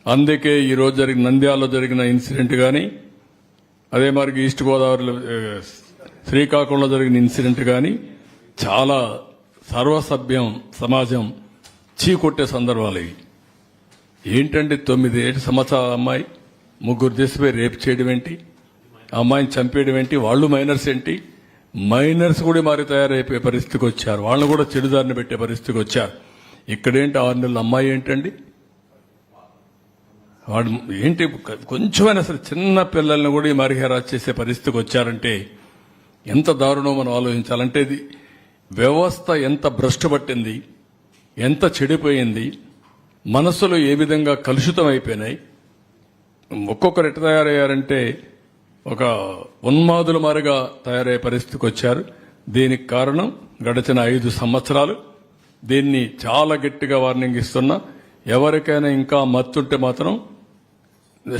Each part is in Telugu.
అందుకే ఈరోజు జరిగిన నంద్యాలలో జరిగిన ఇన్సిడెంట్ కానీ, అదే మరి ఈస్ట్ గోదావరిలో శ్రీకాకుళంలో జరిగిన ఇన్సిడెంట్ కానీ చాలా సర్వసభ్యం సమాజం చీకొట్టే సందర్భాలు ఇవి. ఏంటంటే 9 సంవత్సరాల అమ్మాయి 3 దేశపోయి రేపు చేయడం ఏంటి, అమ్మాయిని చంపేయడం ఏంటి, వాళ్ళు మైనర్స్ ఏంటి, మైనర్స్ కూడా మారి తయారైపోయే పరిస్థితికి వచ్చారు, వాళ్ళని కూడా చెడుదారిని పెట్టే పరిస్థితికి వచ్చారు. ఇక్కడేంటి 6 నెలల అమ్మాయి ఏంటండి, వాడు ఏంటి కొంచెమైనా సరే చిన్న పిల్లల్ని కూడా ఈ మరి హెరాస్ చేసే పరిస్థితికి వచ్చారంటే ఎంత దారుణం మనం ఆలోచించాలంటే ఇది వ్యవస్థ ఎంత భ్రష్టు పట్టింది, ఎంత చెడిపోయింది, మనసులు ఏ విధంగా కలుషితం అయిపోయినాయి. ఒక్కొక్కరు ఎట్లా తయారయ్యారంటే ఒక ఉన్మాదుల మారిగా తయారయ్యే పరిస్థితికి వచ్చారు. దీనికి కారణం గడిచిన 5 సంవత్సరాలు. దీన్ని చాలా గట్టిగా వార్నింగ్ ఇస్తున్నా, ఎవరికైనా ఇంకా మత్తుంటే మాత్రం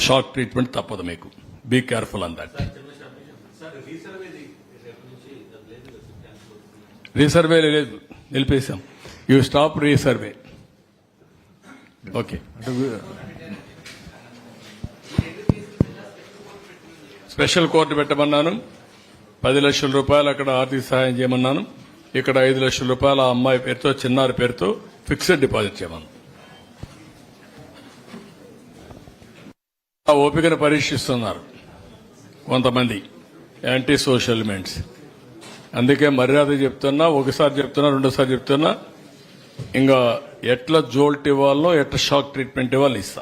షాక్ ట్రీట్మెంట్ తప్పదు, మీకు be careful on that. Resurvey లేదు, నిలిపేశాం. You stop resurvey. Okay, special court పెట్టమన్నాను. 10 లక్షల రూపాయలు అక్కడ ఆర్థిక సహాయం చేయమన్నాను. ఇక్కడ 5 లక్షల రూపాయల ఆ అమ్మాయి పేరుతో, చిన్నారి పేరుతో ఫిక్స్డ్ డిపాజిట్ చేయమన్నాను. ఆ ఓపికను పరీక్షిస్తున్నారు కొంతమంది యాంటీ సోషల్ ఎలిమెంట్స్. అందుకే మర్యాద చెప్తున్నా, ఒకసారి చెప్తున్నా, రెండోసారి చెప్తున్నా, ఇంకా ఎట్లా జోల్ట్ ఇవ్వాలో, ఎట్లా షాక్ ట్రీట్మెంట్ ఇవ్వాలో ఇస్తా.